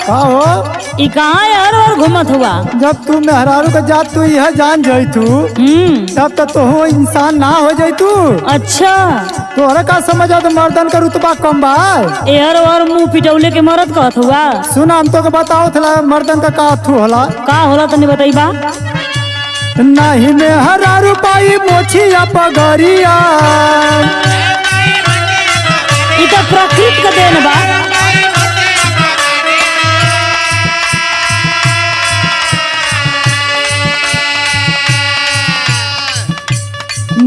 का हो ई कहाँ यार और घूमत हुआ? जब तू मेहरारू के जात तू यह जान जैतू तब तो तू इंसान ना हो जैतू। अच्छा तोहरा का समझ आ तो मर्दन का रुतबा कम बा। एहर और मुंह पिटौले के मरद कहत हुआ। सुना हम तो के बताओ थला मर्दन का अथू होला का होला तनी बताइबा। नहीं मेहरारू पाई मोछिया पगरिया। ई तो प्रकृति का देन बा।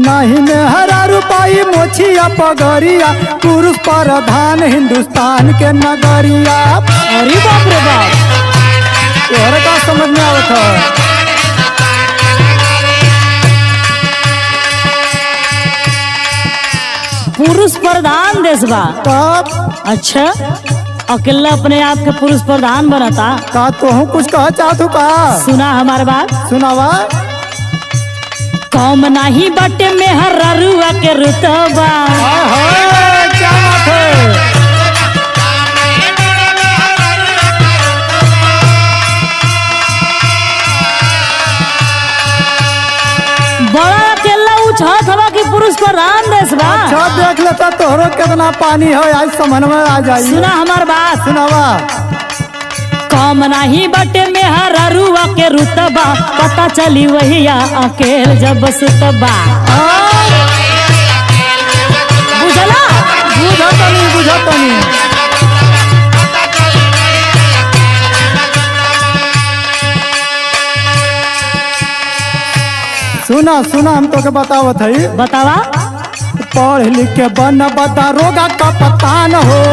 नहीं मेहरारू पाई मोछिया पगरिया। पुरुष प्रधान हिंदुस्तान के नगरिया। अरे बाप रे बाप, तोहरा का समझ में आवत है? पुरुष प्रधान देश बा। तब अच्छा अकेला अपने आप के पुरुष प्रधान बनता। का तोहू कुछ कह चाहतू का? सुना हमार बात। सुनावा। कम नहीं बटे में हर्रुआ के रुतबा। क्या बात है? बड़ा अकेला उछत हवा की पुरुष प्रधान देश बा। अच्छा देख लेता तोहरो कितना पानी है आज समझ में आ जाई। सुना हमार बात। सुनावा। कम नहीं बटे में हर्रुआ के रुतबा। पता चली वही अकेल जब सुतबा। बुझला? बुझतनी। सुना सुना हम तो के बतावत है। बतावा। पढ़ लिख के बन बता रोगा का पता न हो।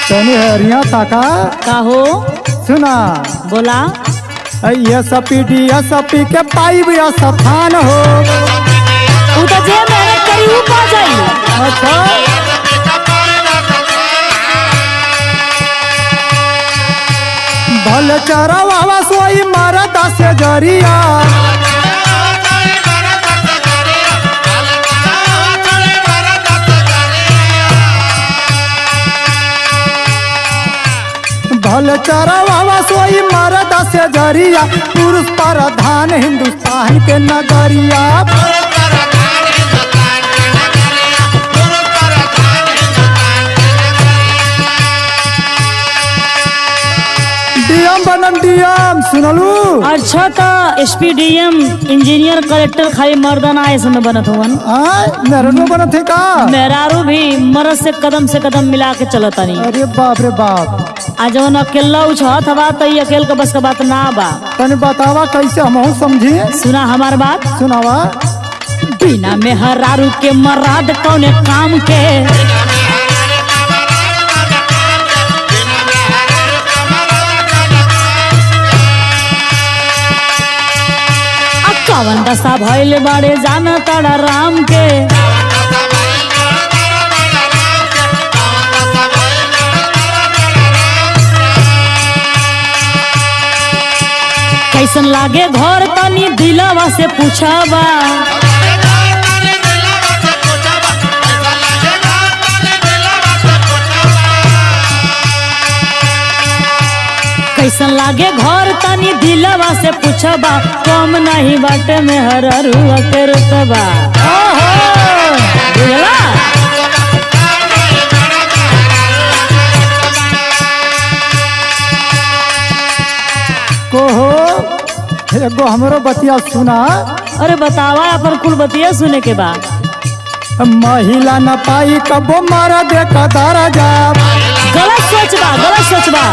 तनी हरिया ताका का हो? सुना। बोला। एसपी के पाइब स्थान हो। उ तो जे मेहनत करी उ पा जाई। अच्छा भल चरवा सोई मरद से जरिया। भल चरवा सोई मरद से जरिया। पुरुष प्रधान हिंदुस्तान के नगरिया। डीएम बनम डीएम सुनलू। अच्छा तो एसपीडीएम इंजीनियर कलेक्टर खाली मर्दाना ऐसे में बनत हुवन। मेहरारू बनत है का? मेहरारू भी मर्द से कदम मिला के चलता नहीं। अरे बाप रे बाप। आज जवन अकेला उछत हवा तो ये अकेल का बस का बात ना बा। तने बतावा कैसे हम समझी। सुना हमार बात। सुनावा। बिना मेहरारू के मर्द कौने काम के। कवन दशा भइल बाड़े जाना ताड़ा राम के। कैसन लागे घर तनी दिलवा से पूछावा। कैसन लागे घर तनी दिलवा से पूछबा। कम नहीं बाटे में हर्रुआ के रुतबा। बुझला? कोहो एगो हमरो बतिया सुना। अरे बतावा अपन कुल बतिया सुने के बाद। महिला न पाई कबो मारा दे का दरजा। गलत सोचबा, गलत सोचबा।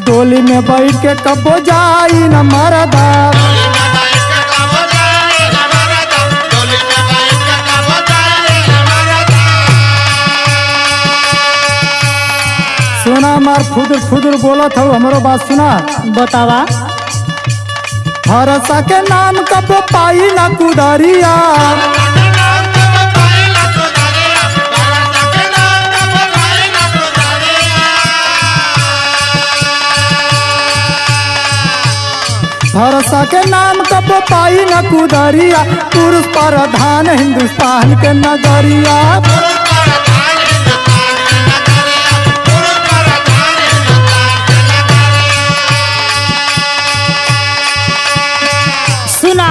डोली में बैठ के कबो जाई न मरदा। सुना मार फुदुर फुदुर बोलत हो हमरो बात सुना। बतावा। हरसा के नाम कबो पाई न कुदरिया। भरोसा के नाम कब पाई न कुदरिया, पुरुष प्रधान हिंदुस्तान के नगरिया। सुना,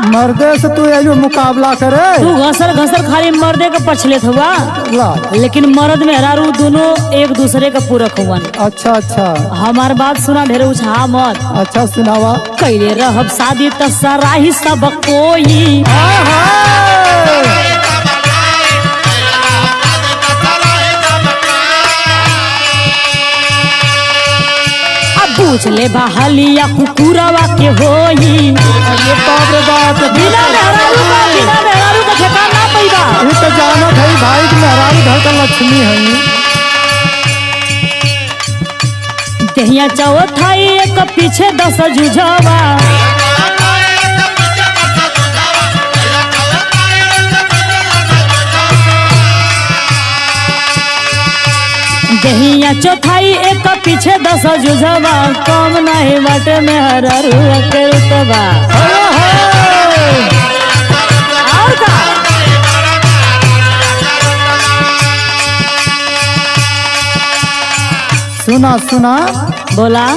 मर्दे से तू ये जो मुकाबला करे, तू घसर घसर खाली मर्दे के पछलेत हुआ, ला। लेकिन मर्द मेहरारू दोनों एक दूसरे का पूरक हुआ। अच्छा अच्छा हमार बात सुना, ढेरे उछा मत। अच्छा सुनावा। कैले रहब शादी त सराही सब कोई, पूछ ले बहलिया कुकुरवा के होई। अरे बाप रे बाप, बिना मेहरारू का ठेकान ना पैबा। ये तो जानत है भाई कि मेहरारू घर का लक्ष्मी है। दहिया चौथाई एक पीछे 10 जुझवा, दहिया चौथाई एक पीछे 10 जुझवा, कम नहीं बाटे में हरारू के रुतबा। और का सुना सुना, बोला,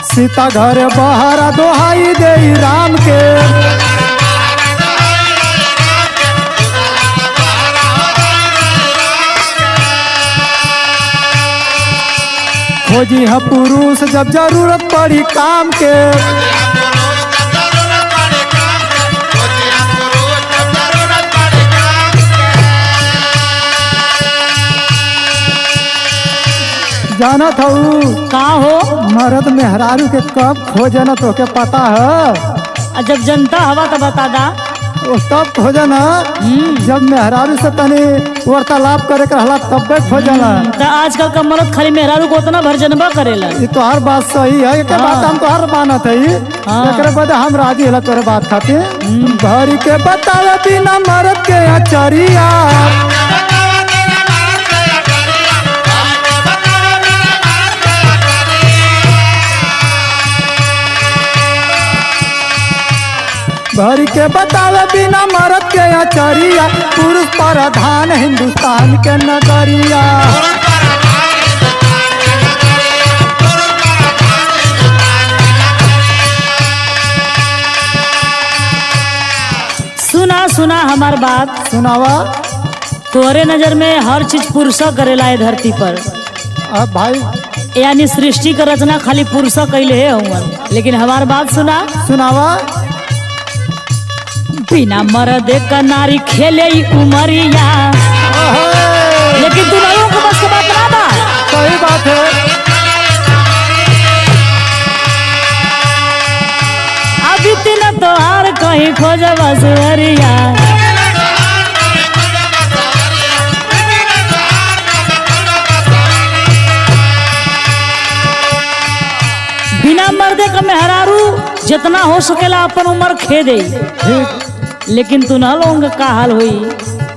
सीता घर बहरा दोहाई दे राम के, खोजी है पुरुष जब जरूरत पड़ी काम के। जानत हूँ का हो, मर्द मेहरारू के कब खोजे न तो के पता है। जब जनता हवा तो बता दा। वो तब खोजे न जब मेहरारू से तनी वार्तालाप करे के रहला तब खोजे न। तो आजकल का मर्द खाली मेहरारू को उतना भरजनबा करेला। ये तो हर बात सही है, एक बात हम तो हर मानत है। एकरे बाद हम राजी है तोरे बात खातिर। भरी के बतावे बिना मर्द के अचरिया, भरी के बतावे बिना मर्द के अचरिया, पुरुष प्रधान हिंदुस्तान के नगरिया। सुना सुना हमार बात, सुनावा। तोरे नजर में हर चीज पुरुष करेला है धरती पर। अब भाई यानी सृष्टि का रचना खाली पुरुष कैले है, लेकिन हमार बात सुना, सुनावा। बिना मर्द का नारी खेले उमरिया, लेकिन तुम्हारों को बस बात ना बा। सही बात है। अभी तीन तो हार कहीं खोज बसरिया, बिना मर्दे का मेहरारू जितना हो सकेला अपन उम्र खे दे, लेकिन तू ना लोग का हाल हुई।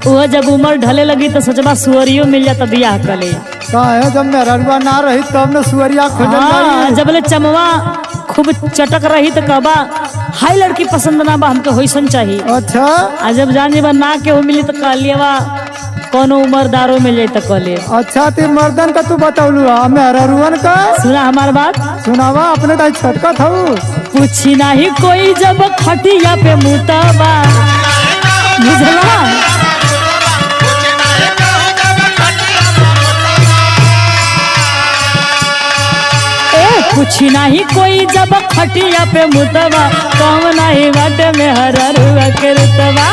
वह जब उम्र ढले लगी तो सचबा सुअरियो मिल जाता बियाह कले। का है जब मेहरारूआ ना रही तब न सुअरिया खोजल जाई। जब ले चमवा खूब चटक रही तो कबा हाई लड़की पसंद ना बा, हमके होइसन चाहिए। अच्छा आ जब जाने बा ना के हो मिली तो कहलिएवा कोनो उम्रदारो मिल जाए तो कहले। अच्छा ती मर्दन का तू बतौलू, मेहरारूअन का सुना हमार बात, सुनावा। अपने तो छटकत हूँ। पूछी नहीं कोई जब खटिया पे मुताबा, बुझला। पूछी नहीं कोई जब खटिया पे मुतबा, कम नहीं बाटे में हररुआ के रुतबा।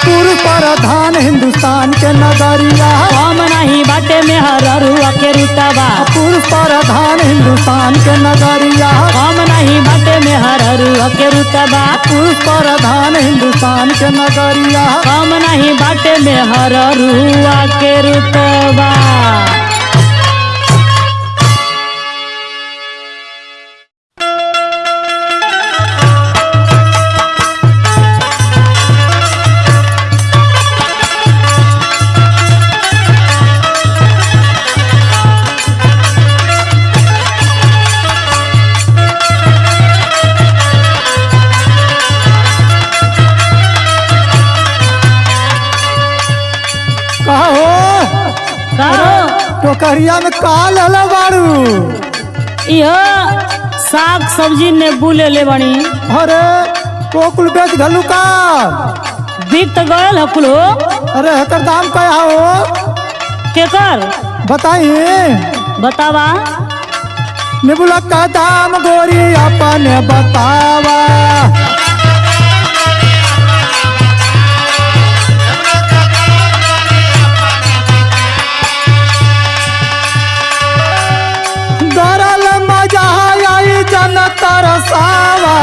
पुरुष प्रधान हिंदुस्तान के नगरिया, कम नहीं बाटे में हररुआ के रुतबा। पुरुष प्रधान हिंदुस्तान के नगरिया, कम नहीं बाटे में हररुआ के रुतबा। पुरुष प्रधान हिंदुस्तान के नगरिया, कम नहीं बाटे में हररुआ के रुतबा। बकरिया में काल हला बारू। यह साग सब्जी ने बुले ले बनी। अरे कोकुल बेच घलू का बीत तो गयल हकुल हो। अरे हेकर दाम क्या हो केकर बताइए। बतावा। निबुला का दाम गोरी अपने बतावा। गरल मजा आई जन तरसावा,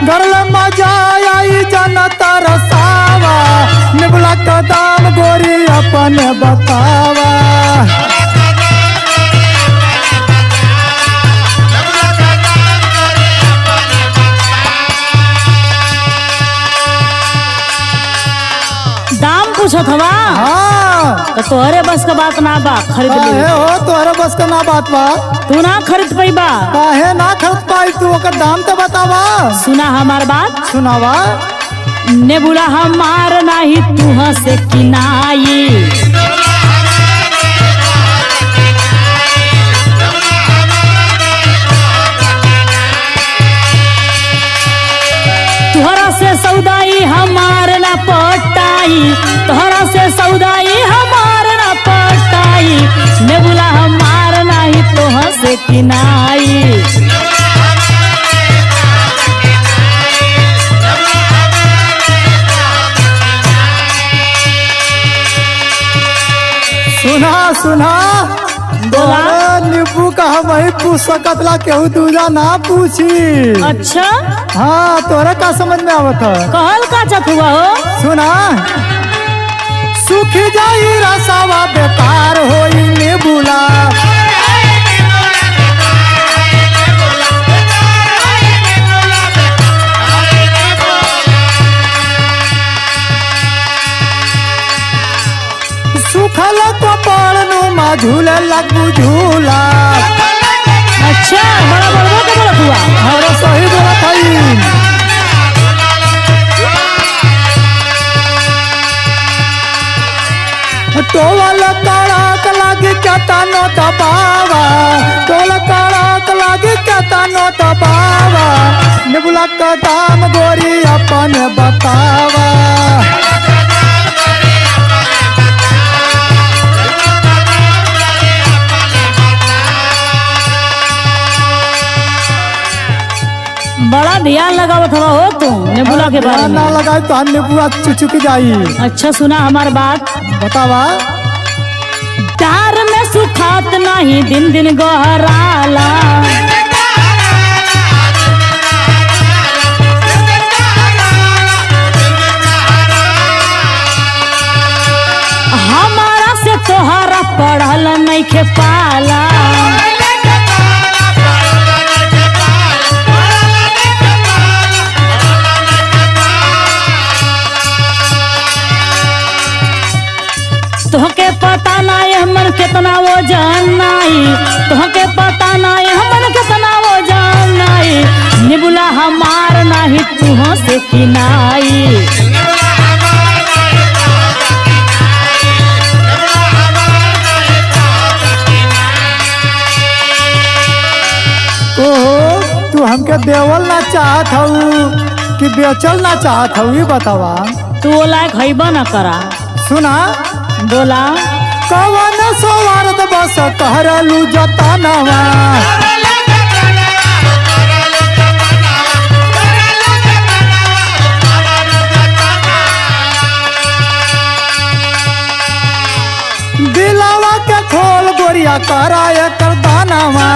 गरल मजा आई जन तरसावा। निबुला का दाम गोरी अपने बतावा। दाम पूछत हवा। हाँ तो तोहरे बस का बात ना बा खरीद ले। काहे हो तोहरे बस का ना बात बा। तू ना खरीद पैबा। काहे ना खरीद पाई तू ओकर दाम तो बतावा। सुना हमार बात। सुनावा। नेबुला हमार नाही तुह से किनाई। तुहरा से सौदाई हमार ना पटाई। तुहरा से सौदाई हमार ना पटाई। नेबुला हमार नाही तुह से किनाई। सुना सुना बोला। नींबू का हम ही पूछ सकत ला केहू दूजा ना पूछी। अच्छा हाँ तोरा का समझ में आवत है। कहल का चतुआ हो। सुना। सूख जाई रसावा बेकार होई नींबूला। सुखल कपड़ नुमा झूले लगू झूला। अच्छा बड़ा बड़वा के बोलत हुआ। अरे सही बोला भाई। टोल कड़क लागी केतनो दबावा। टोल कड़क लागी केतनो दबावा। निबुला का दाम गोरी अपन बतावा। बड़ा ध्यान लगावत हवा हो तू नेबुला के बारे ध्यान ना में। लगाई तो निबुआ चुचुक जाई। अच्छा सुना हमार बात। बतावा। तार में सुखात नहीं दिन दिन गहराला। हमारा से तोहरा पढ़ल नहीं खे पाला। तोहके पता नहीं हमन कितना वो जाननाई। तोहके पता नहीं हमन कितना वो जाननाई। निबुला हमार नहीं तुह से किनाई। ओहो तू हमके देवल ना चाहत हऊ कि बेचल ना चाहत हऊ ये बतावा। तू वो लायक हैबा न करा। सुना। बोला। कवन सवारत बस कहरलू जतनवा। दिलावा के खोल गोरिया कराय कर दानवा।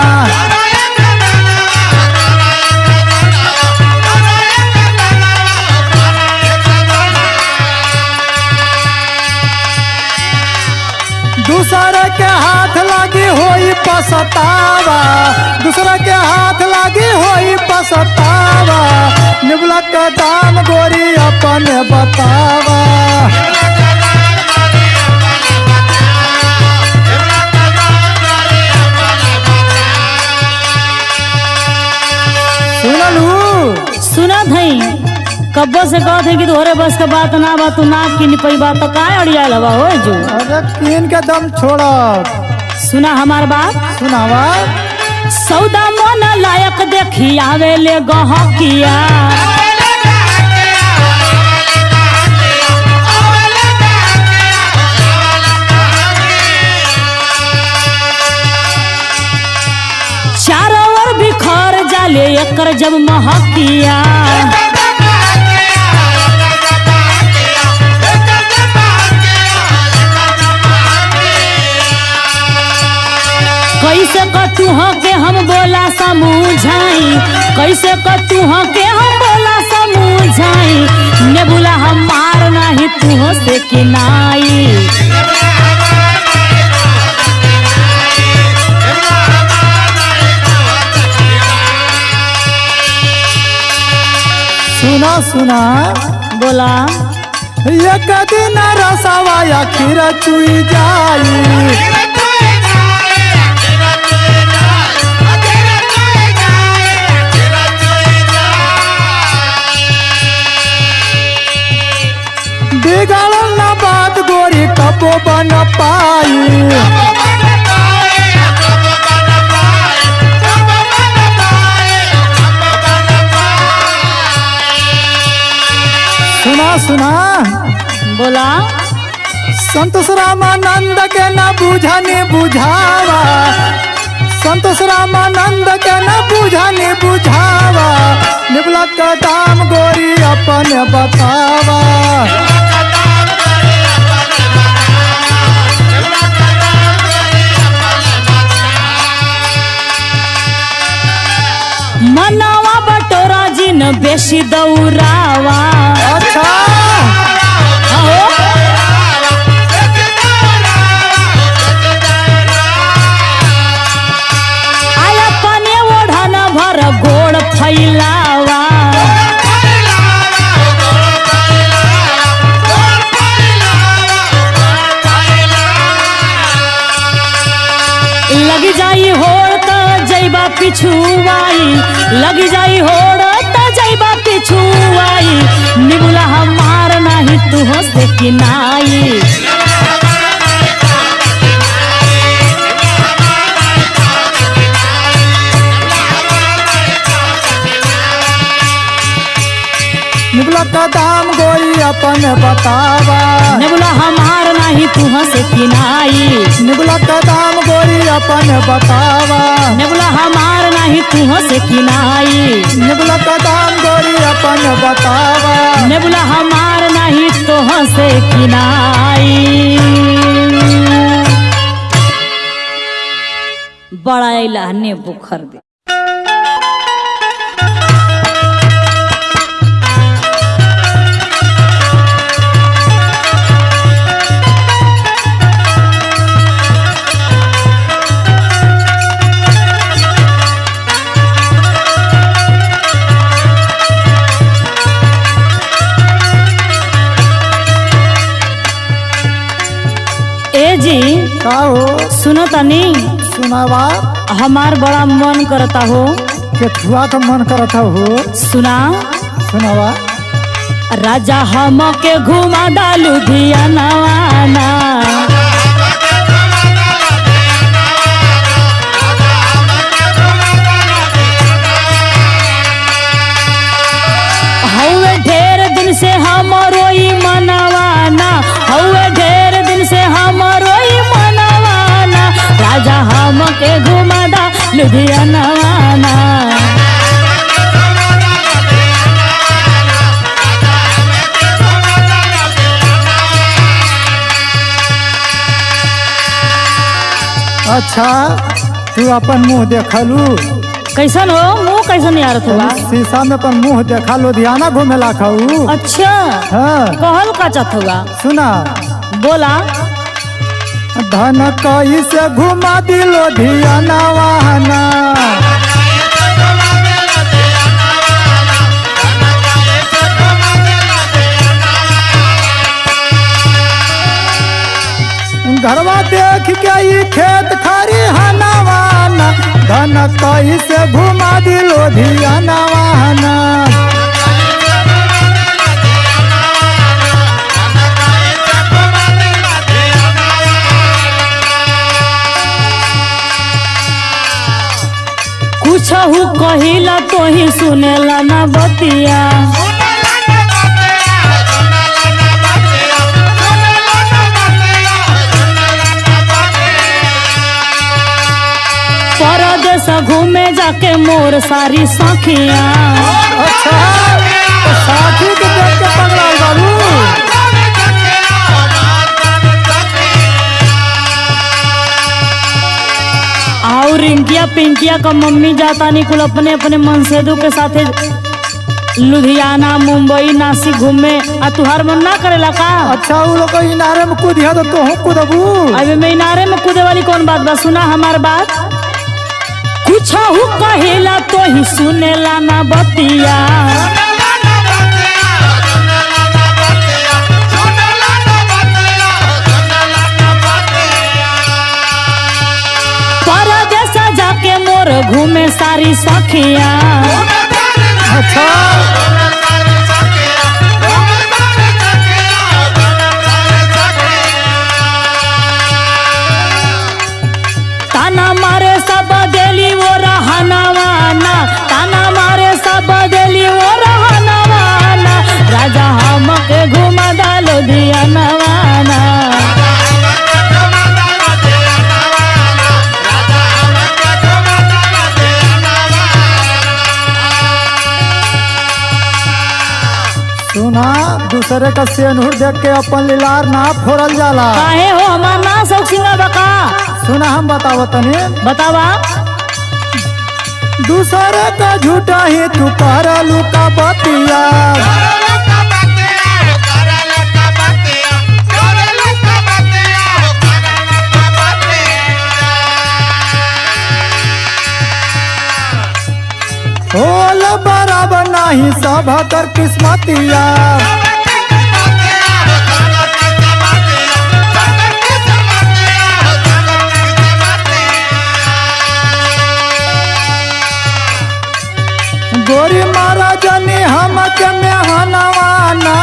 दूसरे के हाथ लागी होई पछतावा। दूसरे के हाथ लागी होई पछतावा। निबुला का दाम गोरी अपन बतावा। सुनलू। सुना थई कब्बो से कहत है कि तोहरे बस का बात ना बा। तू ना किन पई बात तो काहे अड़िया लवा हो जो। अरे किन के दम छोड़। सुना हमार बात। सुनावा। सौदा मन लायक देखी आवे ले गहकिया, चारों ओर बिखर जाले एकर जब महकिया। कैसे कतू के हम बोला समझाई, कैसे कतू के हम बोला समझाई, नेबुला हमार नाही तू से किनाई। सुना सुना बोला। एक दिन रसवा आखिर चुई जाई, बिगड़ल ना बात गोरी कबो बन पाई। सुना सुना बोला। संतोष रामानंद के न बुझाने बुझावा, संतोष रामानंद के न बुझाने बुझावा, निबला का दाम गोरी अपन बतावा। मनावा बटोरा जिन बेसी दौरावा। अच्छा आया पने ओढ़न भर गोड़ फैलावा। लग जाई होड़ त जैबा पिछुआई, लग जाई होड़ त जैबा पिछुआई, निबुला हमार नाही तू से किनाई। निबला का दाम गोरी अपन बतावा, निबुला हमार नाही तू से किनाई। निबला का दाम गोरी अपन बतावा, निबुला हमार नाही तू से किनाई। निबला का दाम गोरी अपन बतावा। नेबुला हमार नाही तो से किनाई। बड़ा इला नेबू खरीदे। ए जी का हो? सुनो तनी, सुनावा। हमार बड़ा मन करता हो। केठुआ तो मन करता हो। सुना। सुनावा। राजा हम के घुमा डालू धिया नवाना, हौवे ढेर दिन से हमरो ई मनवाना, हौवे ढेर दिन से हमरो ई मनवाना, राजा हम के घुमा डालू धिया नवाना। अच्छा तू अपन मुंह देखलू? कैसन हो मुंह? कैसन यार थोड़ा शीशा में अपन मुंह देखा लुधियाना घूमे ला खाऊ। अच्छा हाँ। कहल का चाहत हुआ? सुना। बोला। धन कई से घुमा दिलो धियाना वाहना, घरवा देख के ई खेत खरी हनवाना, धन कई से घुमा दिलो धियाना वाहना। कुछ कहिला तो ही सुनेला ना बतिया। परदेस घूमे जाके मोर सारी सखिया। अच्छा तो साथी के देख के पगला बाबू। और रिंकिया पिंकिया का मम्मी जाता नहीं कुल अपने अपने मनसेदू के साथे लुधियाना मुंबई नासिक घूमे। आ तुहार मन ना करेला का? अच्छा वो लोग इनारे में कूदिया तो तू कूदबू। अबे मैं इनारे में कूदे वाली कौन बात बा? सुना हमार बात। कुछ कहेला तो ही सुनेला ना बतिया। परदेस जाके मोर घूमे सारी सखिया। अच्छा ताना मारे सब देली वो रहनवाना। ताना मारे सब देली वो रहनवाना। राजा हमके घुमा डालो दिया नवाना। सुना दूसरे का सेनुर देख के अपन लीलार ना फोड़ल जाला। काहे हो हमार ना शौक सिंगा बका? सुना हम बतावत तनी। बतावा। दूसरे का झूठा ही तू करलू का बतिया। होल बराबर नहीं सब कर किस्मतिया। गोरी महाराजनी हमके मेहनवाना।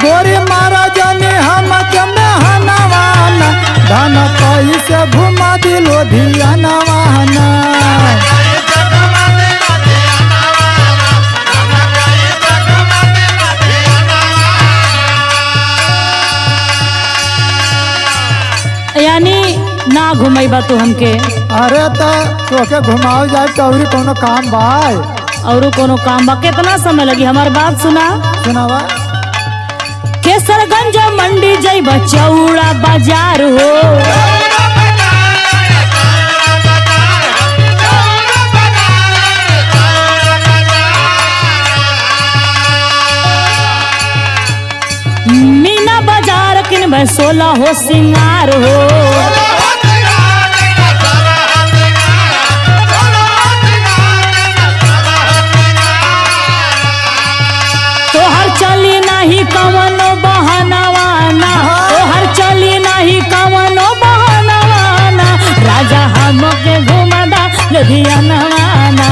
गोरी महाराजनी हमके मेहनवाना। धन कैसे घुमा दिलो धियानवाना। यानी ना घुमाइबा तू हमके? अरे तोके घुमाओ जाए तो और कोनो काम बाय। और कोनो काम बा? कितना समय लगी? हमार बात सुना। सुनावा। केसरगंज मंडी जइबा चौड़ा बाजार हो। मीना बाजार किनबे 16 हो सिंगार हो। तोहर चली नहीं कवनो बहनवाना। तोहर चली नहीं कवनो बहनवाना। राजा हमके घुमदा लुधियानवाना।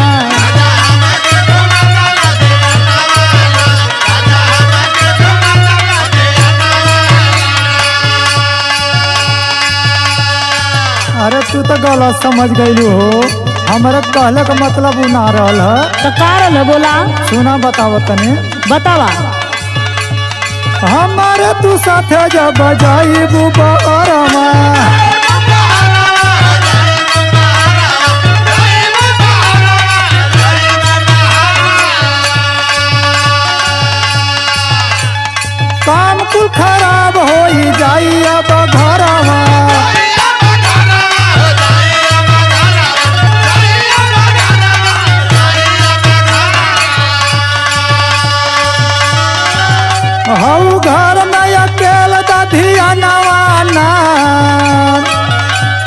अरे तू तो गलत समझ गईलू हो। हमारे कहले का मतलब उ ना रहल है। तो कारण है बोला। सुना बतावत तनी। बतावा। हमारे तू साथे जब जाइबू बरमा। काम कुल खराब हो जाई अब घरमा। हऊ घर में अकेल दधिया नवाना।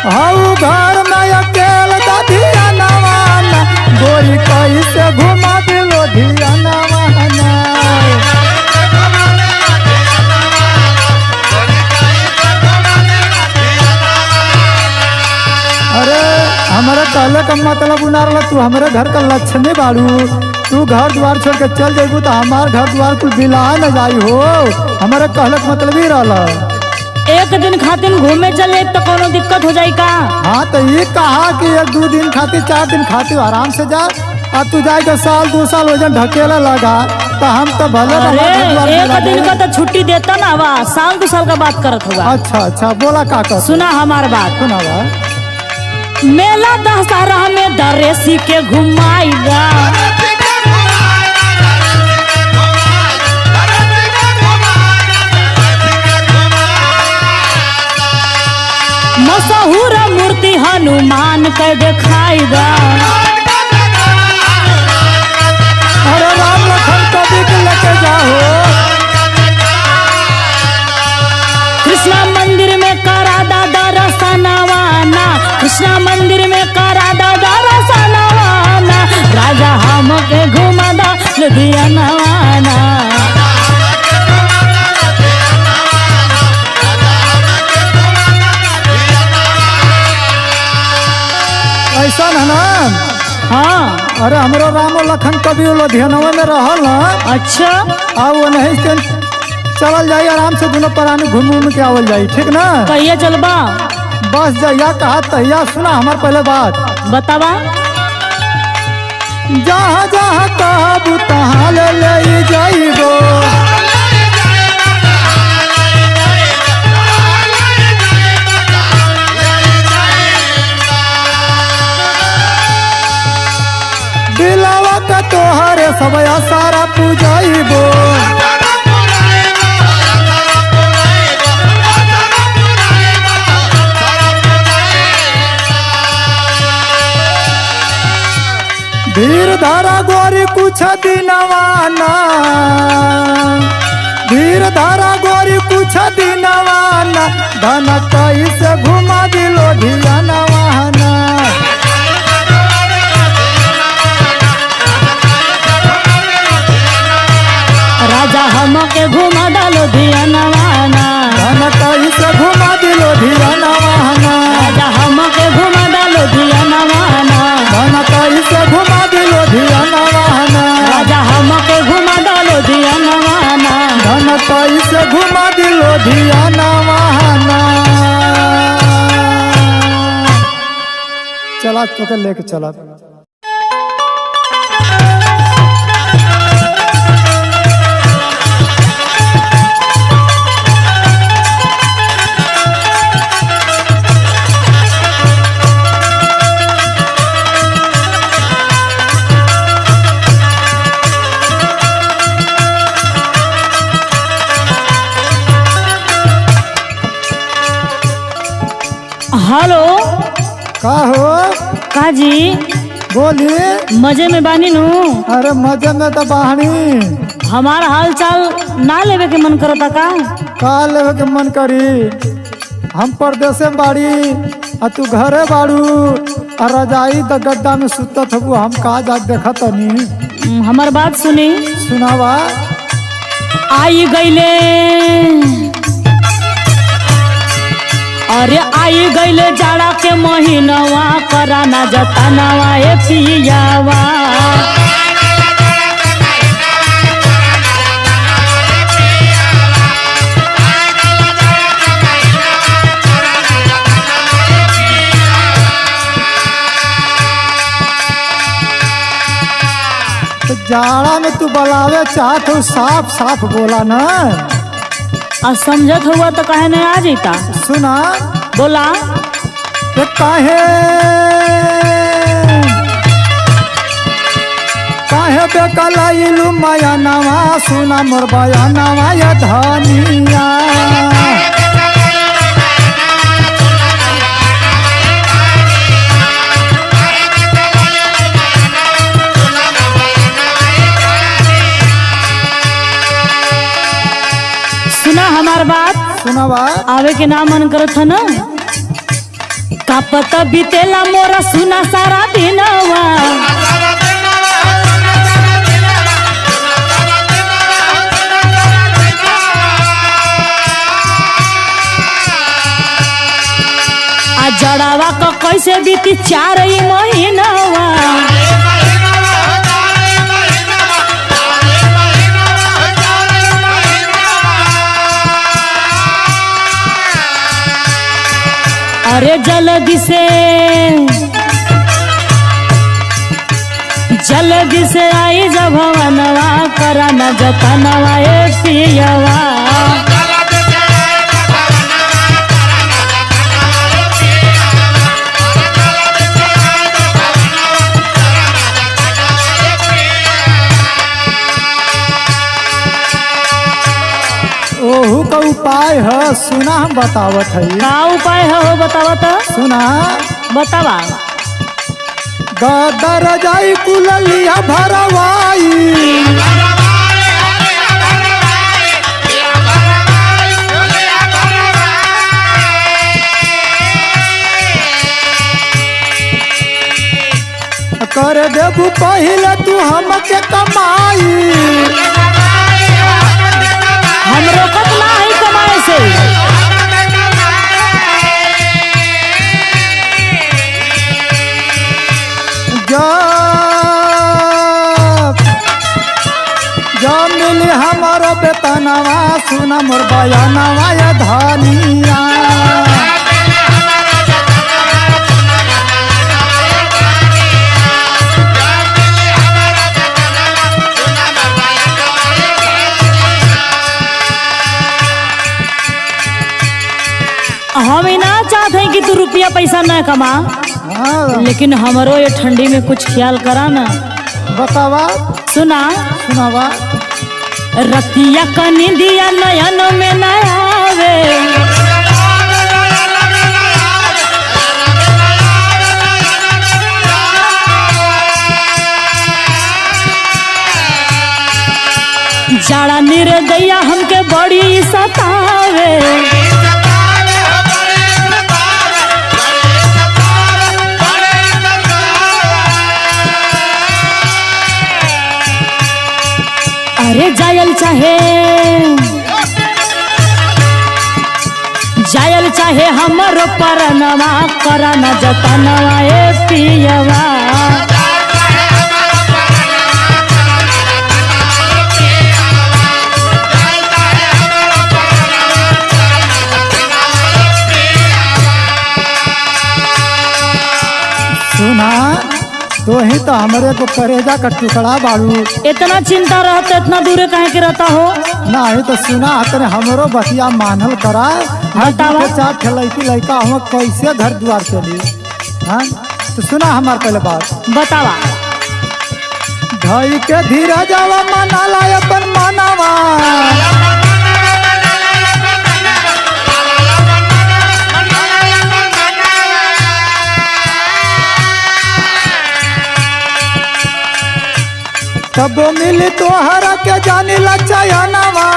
हऊ घर में अकेल दधिया नवाना। गोरी कैसे घुमा दिलो धिया नवाना। अरे हमारे कहले का मतलब उना रहा तू हमारे घर का लक्ष्मी बाड़ू। तू घर द्वार छोड़ के चल जाइबू तो हमार घर द्वार कुल बिला न जाई हो। हमारे कहले का मतलब ही रहला। एक दिन खातिर घूमे चले तो कोनो दिक्कत हो जाई का? हाँ तो ये कहा कि 1-2 दिन खातिर 4 दिन खातिर आराम से जा। अब तू जाएगा साल 2 साल वजन ढकेला लगा तो हम तो भले अरे भगवान के एक दिन का तो छुट्टी देता ना वा, साल 2 साल का बात करत होगा। अच्छा बोला का कर सुना हमार बात। सुना बा। मेला दशहरा में दरेसी के घुमाएगा, मशहूर मूर्ति हनुमान के दिखाएगा। अरे राम लखन कभी के लेके जाओ। कृष्णा मंदिर में करा दादा रसनवाना, कृष्णा मंदिर में करा दादा रसनवाना, राजा हम के घुमा दा लुधियाना। ऐसा है ना? हाँ अरे हमरो राम लखन कभी लुधियानवा में रहल ना। अच्छा अब वो नहीं से चलल जाई आराम से, दोनों प्राणी घूम के आवल जाई, ठीक ना? कहिए चलबा? बस जहिया कहा तहिया। सुना हमार पहले बात। बतावा। जहाँ जहाँ कहबू तहाँ ले जाइबो, दिलावा का तोहरे सब सारा पूजाइबो। धीर धारा गोरी कुछ दिनवाना, धीर धारा गोरी कुछ दिनवाना, धन कैसे घुमा दिलो धियानवाना। राजा हम के घुमा डालो धियानवाना, धन कैसे घुमा दिलो धियानवाना। राजा हम के घुमा डालो धियानवाना, धन कैसे घुमा दिलो धियानवाना। राजा हम के घुमा डालो धियानवाना। धन कैसे घुमा दिलो धियानवाना। चला तो लेके चला। हेलो का हो? का जी बोली। मजे में बानी नू? अरे मजे में तो बाहनी। हमारा हाल चाल ना लेवे के मन करता का? का लेवे के मन करी? हम परदेसे में बाड़ी आ तू घरे बाड़ू आ रजाई द गड्ढा में सुतत हबू। हम का जा देखा तनी। हमार बात सुनी। सुनावा। आई गईले, अरे आई गईले जाड़ा के महीनवा, कराना जतनवा ए पियावा। तो जाड़ा में तू बुलावे चाहत हो, साफ साफ बोला ना। आ समझत हुआ तो कहे नहीं आ जाता। सुना। बोला। तो काहे बेकलाइलू माया नवा, सुना मोर बया नवा या धनिया। सुना हमार बात। सुनावा। आवे के नाम मन करत है ना। का पता बीतेला मोरा सुना सारा दिनवा। आ जड़ावा का कैसे बीती 4 महीनवा। अरे जल्दी से आई जब भवनवा करा न जतनवा ए पियवा। ओहू का उपाय है सुना हम बतावत है। का उपाय है हो बतावा तो? सुना बतावा। गदर जाई कुललिया भरवाई कर देबू पहले तू हमके कमाई। हम रोकत ना है कमाए से। जब मिली हमारो बेतनवा सुना मोर बयानवा ये धनिया। हम ही ना चाहते हैं कि तू रुपया पैसा न कमा, हाँ लेकिन हमारो ये ठंडी में कुछ ख्याल करा ना। बतावा सुना सुनावा। रतिया कनी दिया नयन में न आवे, जाड़ा निर्दया हमके बड़ी सतावे। अरे जायल चाहे हमरो परनवा करा न जतनवा ए पियवा। सुना तो ही तो हमारे को करेजा का टुकड़ा बाड़ू। इतना चिंता रहता इतना दूर काहे के रहता हो? नहीं तो सुना तने हमरो बतिया मानल करा। बतावा। चार ठेलैकी लड़का हम कैसे घर द्वार चली। हाँ तो सुना हमार पहले बात बतावा। धई के धीरे जावा मनाला अपन मानवा। तब मिली तोहरा के जानी लचयनवा।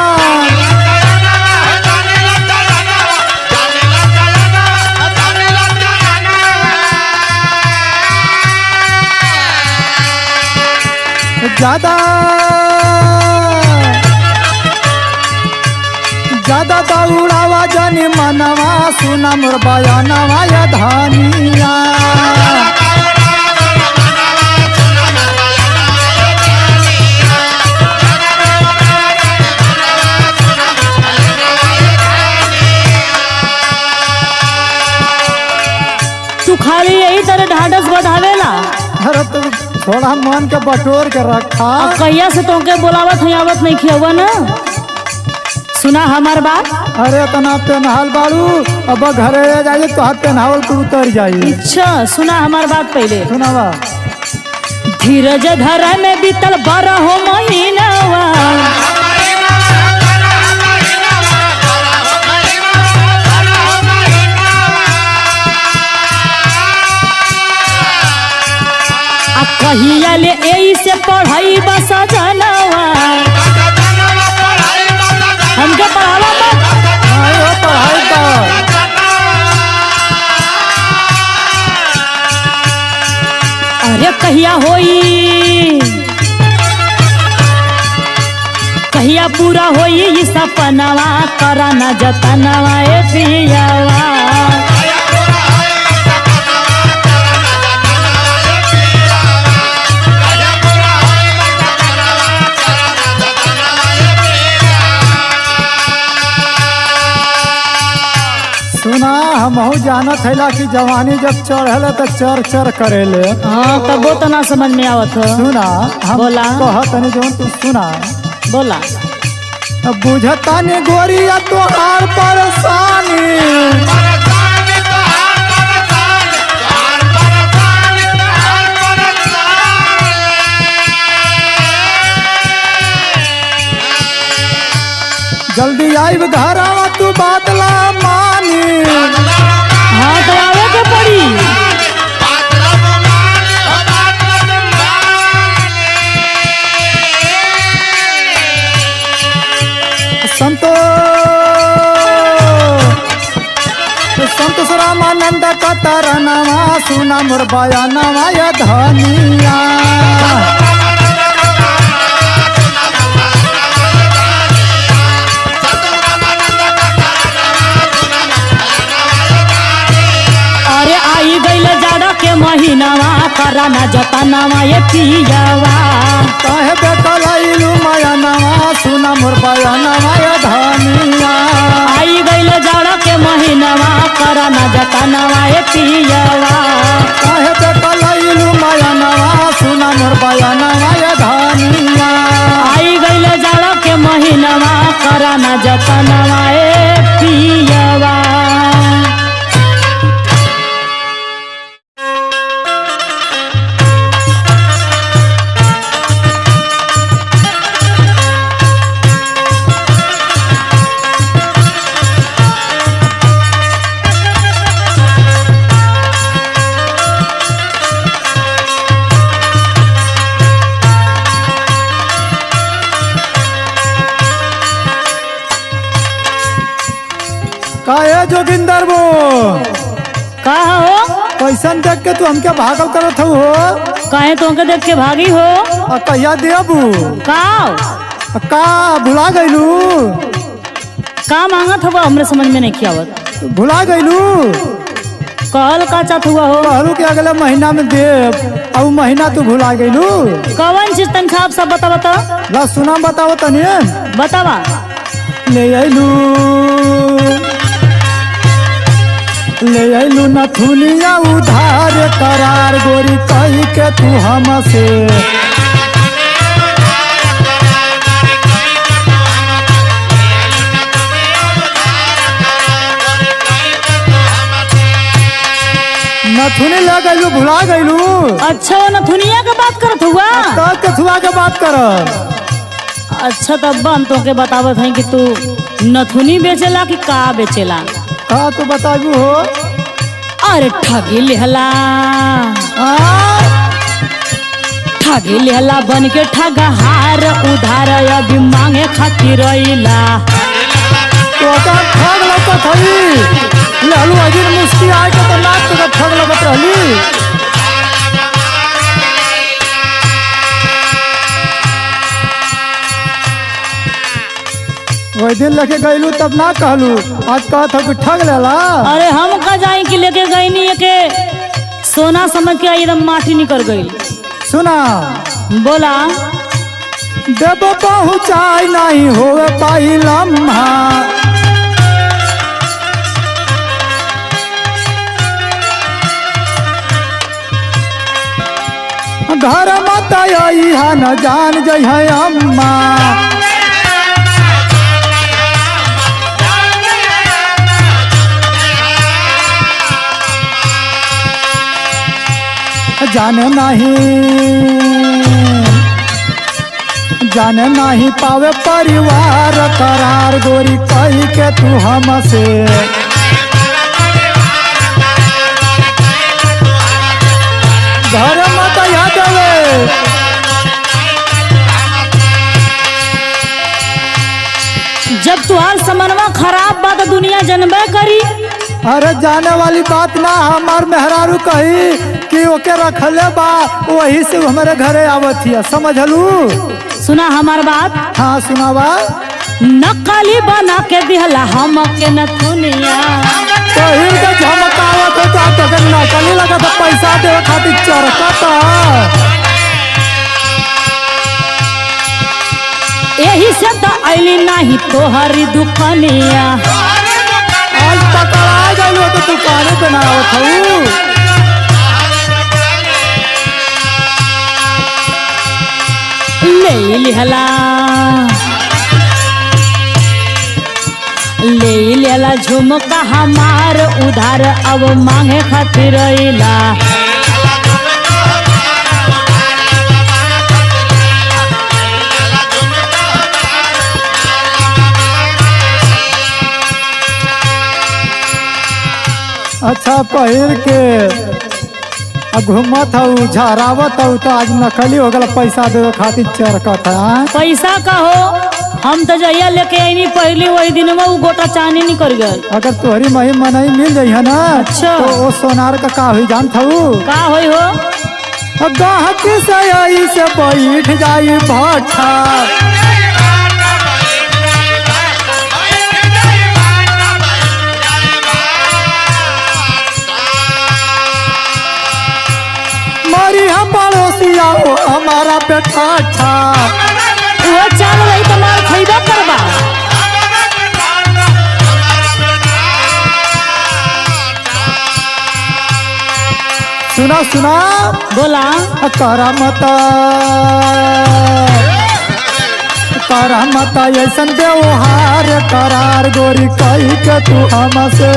ज्यादा दौड़ावा जानी मनवा सुना मोर बयानवा ये धनिया। तू खाली यही तरह ढाढ़स बढ़ावेला। अरे तू थोड़ा मन के बटोर के रखा। अब कहिया से तुमके बोलावत है आवत नहीं खियावा ना। सुना हमार बात। अरे तना पेनहाल बाड़ू अब घरे जाइए तो हाथ पेनहावल तू उतर जाइए। अच्छा सुना हमार बात पहले। सुनावा। धीरज धरा में बीतल 12 महीनावा, कहिया ले एही से पढ़ाई बस जनवा। हमके पढ़ावा मत। पढ़ाई अरे कहिया पूरा होई ये सपनवा करा न जतनवा ए पियवा। सुना हमहू जानत हैला कि जवानी जब चढ़ल तो चर चर करेले। हाँ तब वो तो ना समझ में आवत हो। सुना हम बोला। कहतनी जौन तू सुना। बोला। बुझता ने गोरिया तोहार परेशानी, जल्दी आइब घरवा तू बात ला मानी। हाँ तो आवे के पड़ी। संतोष रामानंद का तरनवा सुना मोर बयानवा या धनिया। अरे आई गईल जाड़ा के महीनावा कराना जतनावा ये पियावा। काहे बेकलैलू मयनवा सुना मोर बयानवा या धनिया। आई गईल जाड़ा के महीनावा कराना जतनावा ये पियावा। काहे बेकलैलू मयनवा सुना मोर बयानवा या धनिया। आई गईल जाड़ा के महीनावा कराना जतनावा ये पियावा। काहे जोगिंदर बो का हो? कैसन देख के तू हमके भागल करत हो? काहे तुमके देख के भागी हो? आ कहिया देबू? का भुला गइलू? का मांगत हुआ हमरे समझ में नहीं आवत। भुला गइलू? कहल का चाहत हुआ हो? कहलू के अगले महीना में देब, और महीना तू भुला गइलू। कौन चीज तन खाब सब बता बता। ला सुना बताओ तनी। बतावा। ले आइलू नथुनिया उधार करार गोरी कही के तू हमसे। नथुनी ले गइलू भुला गइलू। अच्छा वो नथुनिया के बात करत हुआ? तब के थुआ के बात कर। अच्छा तब हम तोके बतावत हैं कि तू नथुनी बेचेला कि का बेचेला। का तू बताबू हो? अरे ठगी लेहला, ठगी लेहला बन के ठगहार उधार अभी मांगे खातिर रहिला। तो ठग लगत हई लहलू अजीर मुस्की आए के तो नाक तो ठग लगत रहली। वही दिन लेके गइलू तब ना कहलू, आज कहत हो कि ठग लेला। अरे हम का जाए कि लेके गई नहीं के सोना समझ के एकदम माटी निकल गई। सुना बोला। देबो पहुँचाई नहीं होवे पाई लम्हा, घर मत आई न जान जय अम्मा। जाने नहीं पावे परिवार करार गोरी कही के तू हमसे। घर मत याद जब तुहार समनवा खराब बात दुनिया जनबे करी। अरे जाने वाली बात ना, हमार मेहरारू कही कि ओके रखले बा वही से हमारे घरे आवत हिया, समझलू? सुना हमार बात। हाँ सुनावा। नकली बना के दिहला हम के नथुनिया, कहीं के झमकावत हो तो नकली लगा तो पैसा देवे खातिर चरकता। यही से तो अली नहीं तोहरी दुखनिया। पकड़ा गइलो तो दुकाने पे ना आवत हूँ। ले लिहला ले लेला झुमका हमार उधार अब मांगे खातिर अइला। अच्छा पहिर के घूमत हूँ झरावत हूँ तो आज नकली हो गया पैसा देवे खातिर चरकत है। पैसा का हो हम तो जहिया लेके आई पहली वही दिन में वो गोटा चानी नहीं कर गल। अगर तोहरी मही मनई मिल जाई है ना अच्छा। तो वो सोनार का हुई जानत हूँ का होई हो गाहक से आई से बैठ जाई भट्ठा। मारी हम पड़ोसिया हो हमारा पे ठाठा। वो चाल रही तो मार खैबा करबा। सुना सुना बोला करामत ऐसन व्यवहार करार गोरी कही के तू हमसे।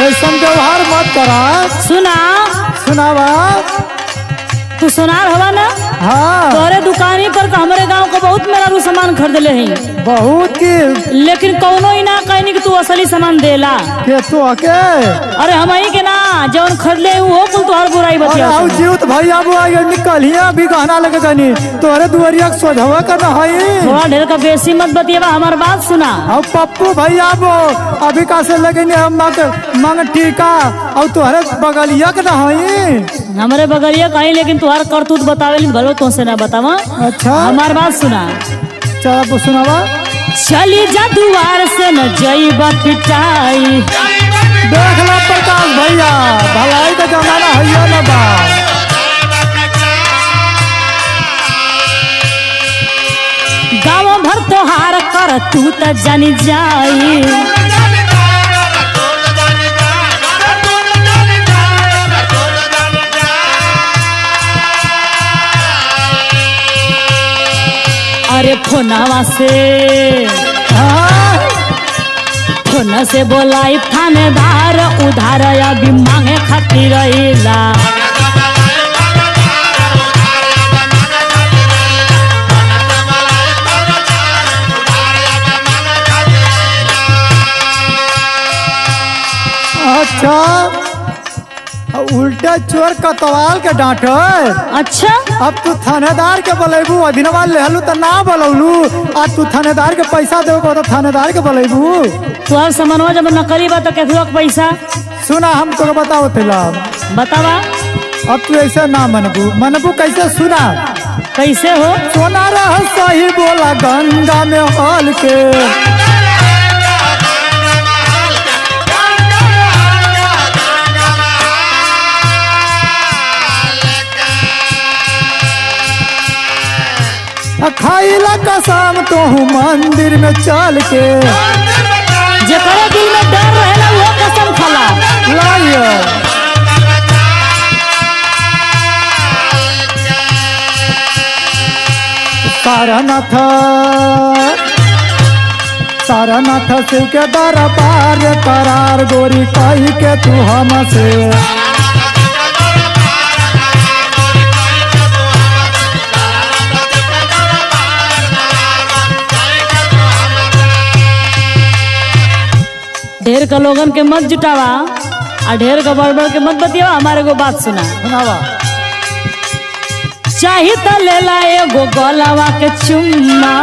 ऐसन व्यवहार मत करा। सुनावा तू सोनार हवा ना हाँ तोरे दुकानी पर का हमारे गांव का बहुत मेरा रू सामान खरीद ले हैं बहुत की लेकिन कौनो ही ना कहनी कि तू असली सामान देला। के तो के अरे हम ही के ना जौन खरीद ले वो कुल तोहर बुराई बतिया। आओ जीवत भाई अब निकलिया भी गहना लगे गनी तोरे दुआरिया सोझवा करना है। थोड़ा ढेर का बेसी मत बतिया हमार बात सुना। अब पप्पू भैया अभी का से लगे मंग टीका और तोहरे बगलिया के ना है। हमारे बगलिया कहीं लेकिन तुहार करतूत बतावे भलो तो से ना बतावा। अच्छा हमार बात सुना चल सुनावा। चली जा दुआर से न जईबा पिटाई। देख लो प्रकाश भैया भलाई का जमाना है ना बा। गाँव भर तोहार कर तू त जानी जाई। अरे फोनावा से फोन से बोलाई थानेदार उधार अभी मांगे खातिर अइला। अच्छा उल्टे चोर कतवाल के डांट। अच्छा अब तू थानेदार के बोलेबू अधीनवा लेहलू तो ना बोलौलू आज तू थानेदार के पैसा देबो तो थानेदार के बोलेबू। तोहर सामानवा जब नकली बा तो केथुआ के पैसा। सुना हम तो बताओ तेला बतावा। अब तू ऐसे ना मनबू कैसे सुना कैसे हो। सोना रह सही बोला गंगा में हल के। खाइला कसम तो हूँ मंदिर में चल के। जेकरे दिल में डर रहेला वो कसम खाला। लाइए सारनाथ शिव के दरबार करार गोरी कही के तू हमसे। ढेर का लोगन के मत जुटावा और ढेर का बड़बड़ के मत बतियावा। हमारे को बात सुनावा। चाही तो लेला एगो गलावा के चुम्मा।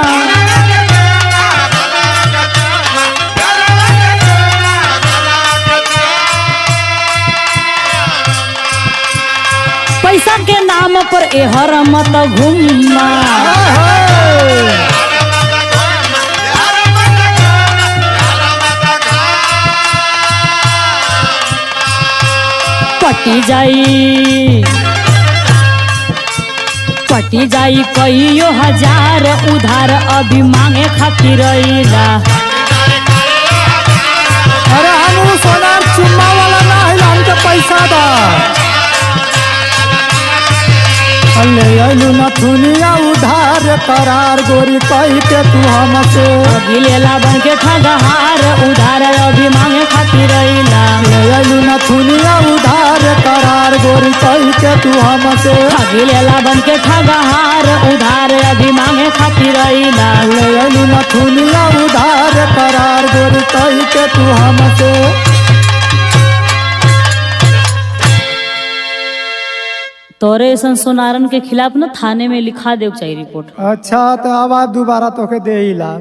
पैसा के नाम पर एहर मत घूमना। पटी जाई कटी जाई कईयो हजार उधार अभी मांगे खातिर अइला। अरे हम सोनार चुम्मा वाला ना है, हमके पैसा दा। ले आइलू नथुनिया उधार करार गोरी कही के तू हमसे। गिलेला बन के ठगहार उधार अभी मांगे खातिर अइला। ले आइलू नथुनिया उधार करार गोरी कही के तू हमसे। गिलेला बन के ठगहार उधार अभी मांगे खातिर अइला। ले आइलू नथुनिया उधार करार गोरी कही के तू हमसे। तोरे ऐसा सोनारन के खिलाफ न थाने में लिखा दे चाहिए रिपोर्ट। अच्छा तो आवाज दोबारा तोके दे ही ला।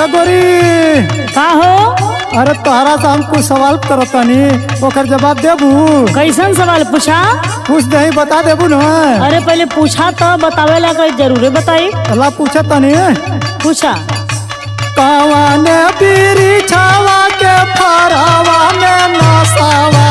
गोरी का हो? अरे तोहरा से हम कुछ सवाल करतानी, ओकर जवाब देबू? कैसन सवाल पूछा? कुछ नहीं बता देबू न? अरे पहले पूछा तो बतावे ला कोई जरूर बताई। अल्लाह पूछा तनी। पूछा। कौन बीरी छावा के फरावा में नसावा।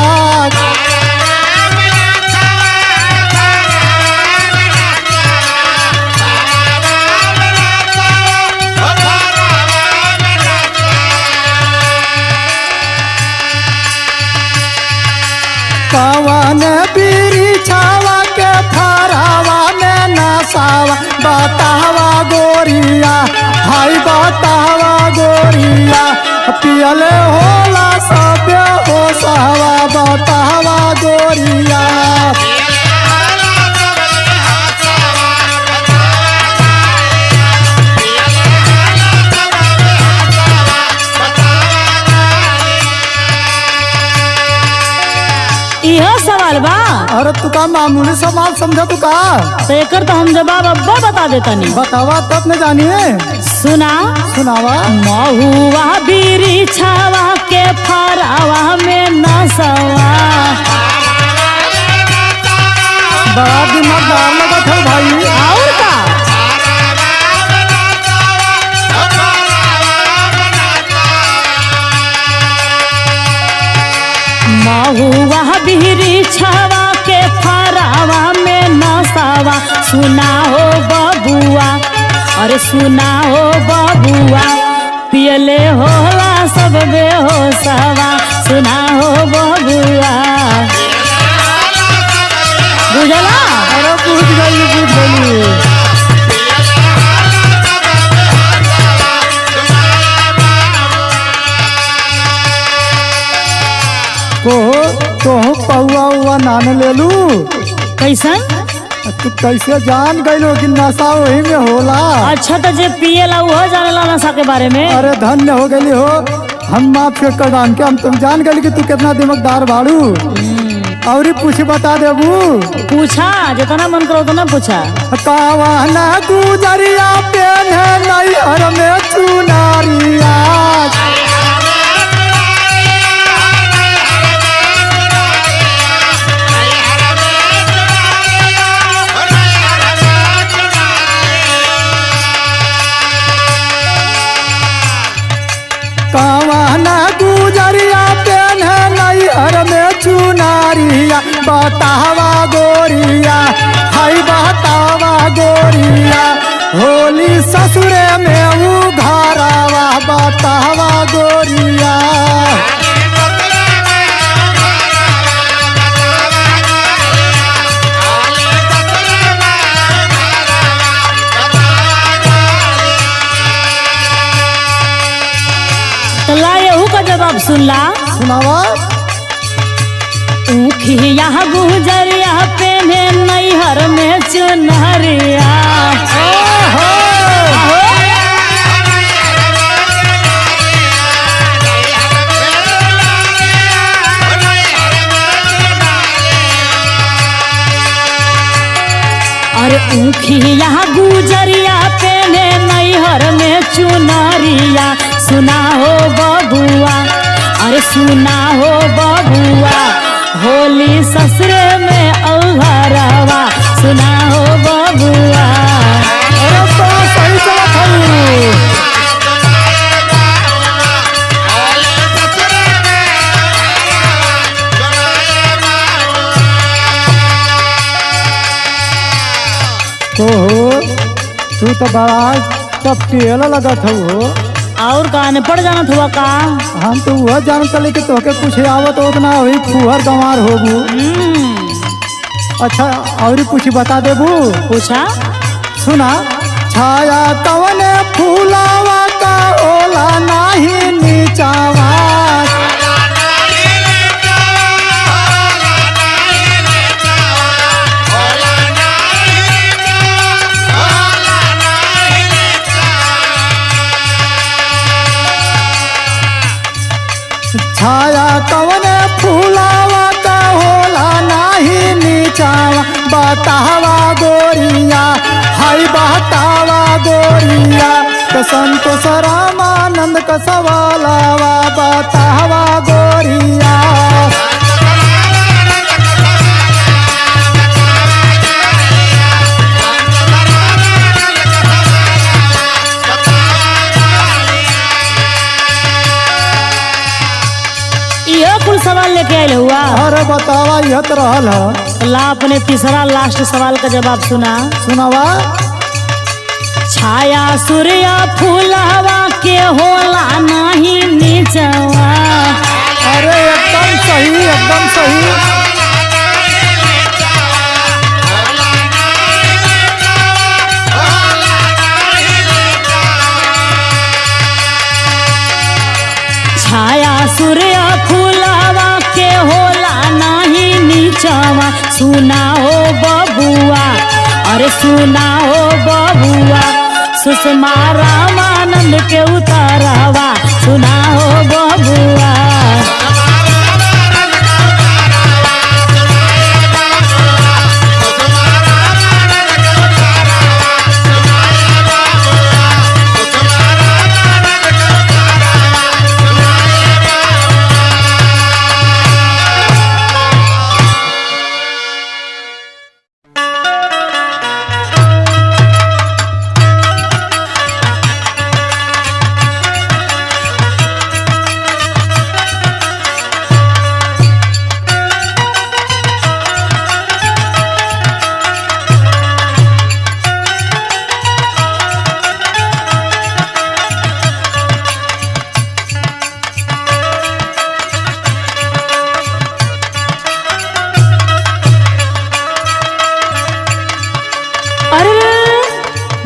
कौन बीरी छावा के फरावा में नसावा। बतावा गोरिया, हाय बतावा गोरिया, पियले होला सब होशवा। बतावा गोरिया। यह सवाल बा? अरे तू का मामूली सवाल समझा तू का? तो एकर तो हम जवाब अब्बा बता देता नहीं। बतावा तब न जानिए। सुना। सुनावा। महुआ बीरी छावा के फरावा में नसवा। बड़ा दिमागदार लगत है भाई। और का? महुआ बीरी छावा के फरावा में नसावा। सुना हो बबुआ, अरे सुना हो बबुआ, पियले होला सब बेहोशवा। सुना हो बबुआ, बुझला? अरे पूछ गई। तो पौआ उआ नान ले लू। कैसन? तू कैसे जान गई कि नशा वही में होला? अच्छा तो जे पियला वो जानेला नशा के बारे में। अरे धन्य हो गई हो, हम माफ कर डान के हम तुम जान गई कि तू कितना दिमागदार बाड़ू। और पूछ बता देबू? पूछा, जितना मन करो उतना पूछा। कावाना गुजरिया पेन है नैहर में चुनारिया। कावाना गुजरिया पेन है नैहर में चुनारिया। बतावा गोरिया, हाय बतावा गोरिया, होली ससुरे में उघारावा। बतावा गोरिया। ला यहू का जवाब सुन ला। सुनावा। ऊखिया गुजरिया पेने नैहर में चुनरिया। अरे ऊखिया गुजरिया पेने नैहर में चुनरिया सुना हो बबुआ, अरे सुना हो बबुआ होली ससुरे में औघरवा सुना हो बबुआ। अरे तो सही चला खाऊ। तू तो बड़ा टपकेला लगत हो। और का ने पड़ जाना हुआ का? हम तो वह जान चले कि तोके कुछ आवत उतना हुई फुहर गंवार होबू। अच्छा और कुछ बता देबू? पूछा सुना। छाया कवने फूलावा का ओला नाही नीचावा। छाया कवने फूलावा का होला नाही नीचावा। बतावा गोरिया हाय बतावा गोरिया तो संतोष रामानंद का सवालावा बतावा गोरिया। कुल सवाल लेके आये हुआ। अरे बतावा यह तो रहल है। ला अपने तीसरा लास्ट सवाल का जवाब सुना। सुनावा। छाया सूर्य फूलावा के होला नहीं नीचवा। अरे एकदम सही एकदम सही। छाया सूर्य फूलावा के होला नहीं नीचवा सुना हो बबुआ, अरे सुना हो बबुआ सुषमा रामानंद के उतारवा सुना हो बबुआ।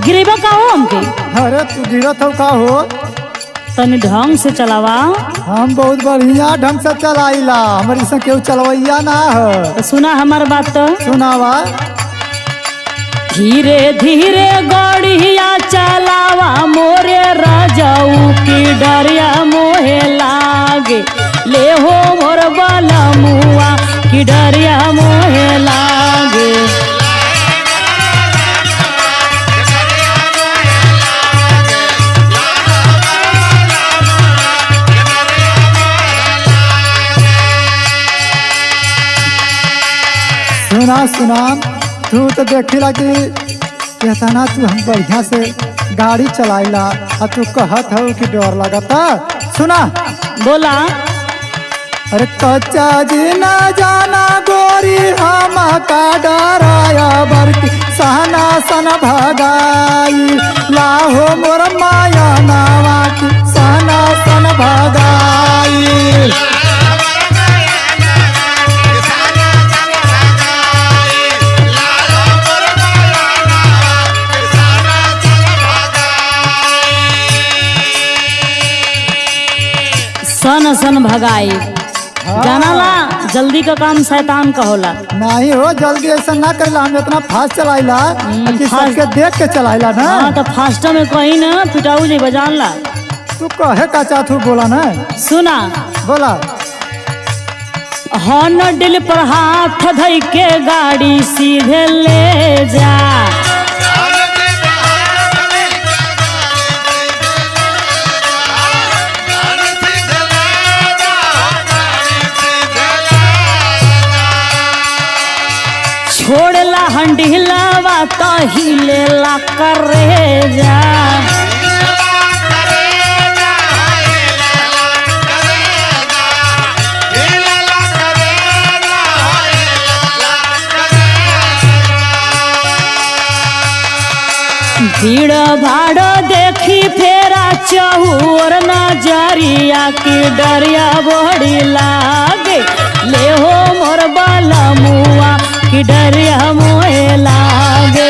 गिरेबा का हो हमके? अरे तू गिरत हो का हो? तनी ढंग से चलावा। हम बहुत बढ़िया ढंग से चलाइला। हमारी से केहू चलवैया ना है। तो सुना हमार बात तो सुनावा। धीरे धीरे गड़िया चलावा मोरे राजाऊ की डरिया मोहे लागे ले हो मोर बलमुआ की डरिया मोहे लागे। सुना सुना। तू तो देखिला कि इतना तू हम बढ़िया से गाड़ी चलाइला और तू कहत हो कि डर लगता। सुना। बोला। अरे कच्चा जी ना जाना गोरी हम का डराया बरकी सहना सन भगाई लाहो मोर माया नावा की सहना सन भगाई। सन सन भगाई। जाना ला जल्दी का काम शैतान का होला। नहीं हो जल्दी ऐसा ना करला। हम इतना फास्ट चलाइला कि सबके देख के चलाइला ना। हाँ तो फास्ट में कहीं ना पिटाऊ जी बजान ला। तू कहे का चाहतू बोला ना। सुना। बोला। हॉर्न दिल पर हाथ धई के गाड़ी सीधे ले जा। बढ़ेला हंडिलावा तो हिलेला करेजा। भीड़ भाड़ देखी फेरा चहुर नजरिया की डरिया बड़ी लागे, ले हो मोर बलमुआ की डरिया मोहे लागे।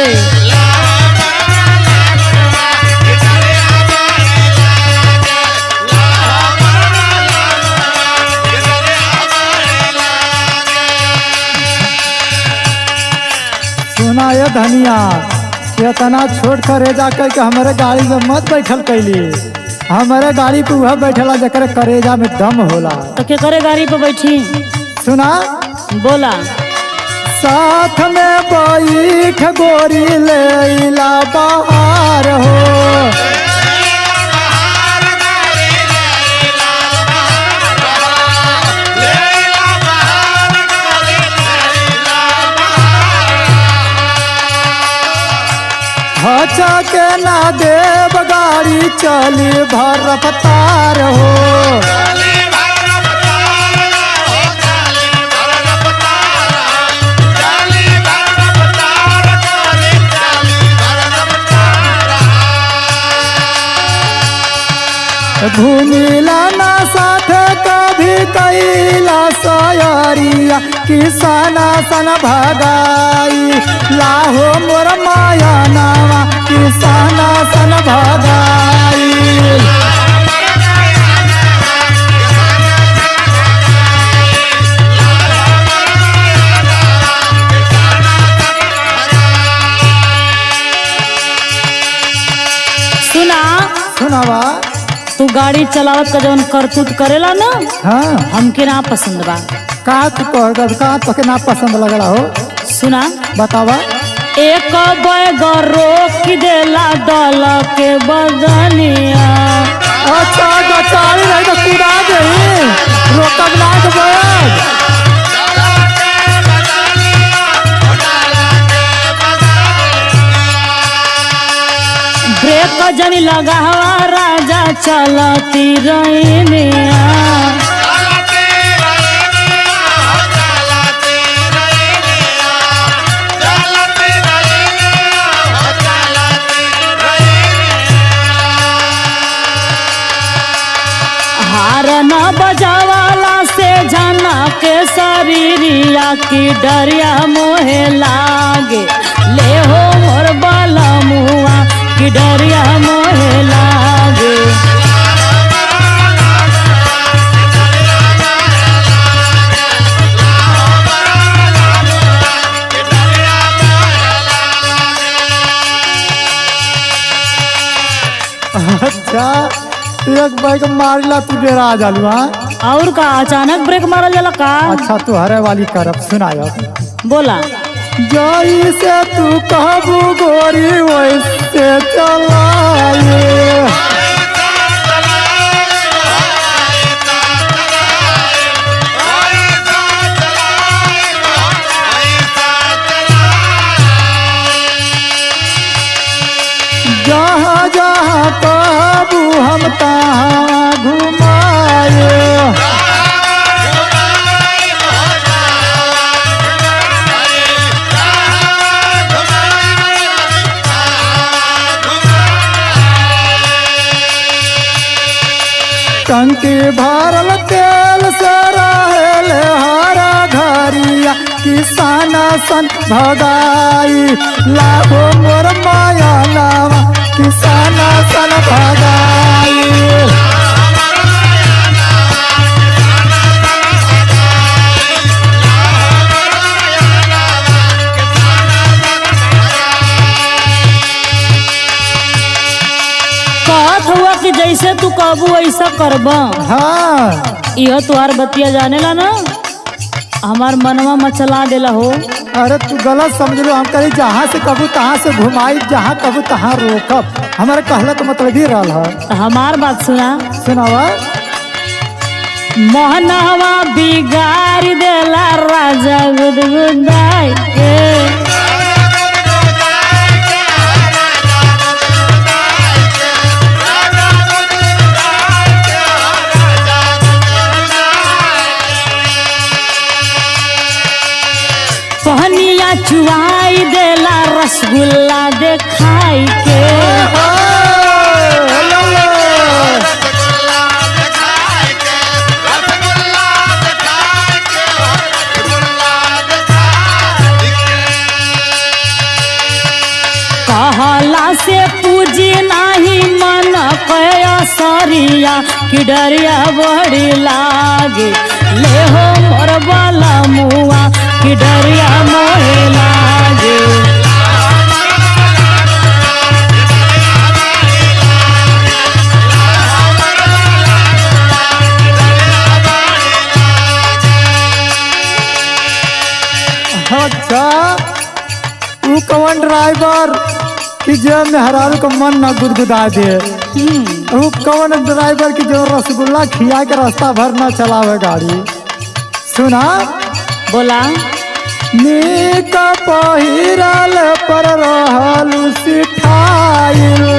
सुना ये धनिया, इतना छोट करेजा कह के हमारे गाड़ी में मत बैठल कैली। हमारे गाड़ी पे वह बैठला जकर करेजा में दम होला। तो क्या करे गाड़ी पे बैठी? सुना बोला। साथ में बैठ गोरी लेला बाहर हो। हचा के ना देव गाड़ी चली भर रफ्तार हो। घूमिला ना साथ कभी कैला सयरिया किसाना सन भगाई, लाहो मोर माया नावा किसाना सन भगाई। सुना सुनावा। तू गाड़ी चलावत का जौन करतूत करेला ना, हाँ हमके ना पसंद बा। का तू कह का तोके ना पसंद लगला हो? सुना बतावा। एक बैग रोक देला दल के बदनिया। अच्छा गचारी रही तो कूदा दे, रोकब ना के बैग। ब्रेक जनी लगा हवा राजा चलती रहीनिया। हार न बजावाला से जाना के शरीरिया की डरिया मोहे लागे, ले हो मोर बलमुआ की डरिया मोहे लागे। अच्छा एक बैग मारला तू डेरा जालू। हाँ और का अचानक ब्रेक मारल जाला का? अच्छा तू हरे वाली करब सुनायो। बोला। जैसे तू कहबू गोरी वैसे चलाए। जहाँ जहाँ कहबू हम तहाँ घुमाए। टंकी भरल तेल से रहल हरा घरिया किसाना सन भगाई, लाभो मोर माया नावा किसाना सन भगाई। कहत हुआ कि जैसे तू कहबू ऐसा करबा। हाँ यह तुहार बतिया जानेला ना, हमार मनवा मचला देला हो। अरे तू गलत समझ लो, हम कहीं जहाँ से कबू तहाँ से घुमाई, जहाँ कबू तहाँ रोकब। हमारे कहला तो मतलब ही रहल है। हमार बात सुना। सुनावा। मोहनवा बिगाड़ देला राजा गुदगुदाई के। चुआई देला रसगुल्ला देखाई के। कहला से पूजी नाही मन कया सरिया कि डरिया बड़ी लागे ले हो मोर बाला मुआ कि डरिया मोहे लागे। अच्छा तू कौन ड्राइवर कि जो मेहरारू को मन न गुदगुदा दे, वो कौन ड्राइवर की जो रसगुल्ला खिया के रास्ता भर न चलावे गाड़ी। सुना बोला नीक पहिरल पर रहलू सिठाइल,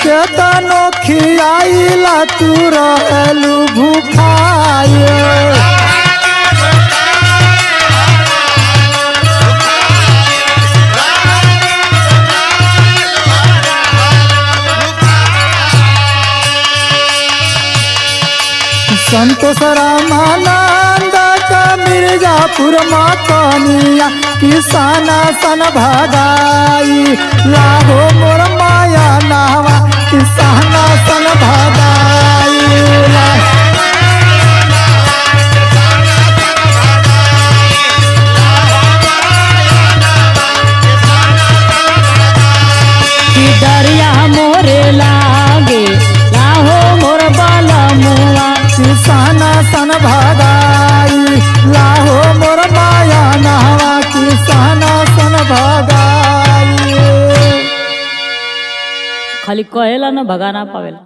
केतनो खियाइला तू रहलू भूखाइल। संतोष रामानंद का मिर्जापुर मकनिया किसाना सन भगाई लाहो मोर माया नावा किसाना सन भगाई। कि डरिया मोरे लागे लाहो मोर बाला मुआ किसाना सन भगाई लाहो मोर माया नावा किसाना सन भगाई। खाली कहेला न भगाना पावेला।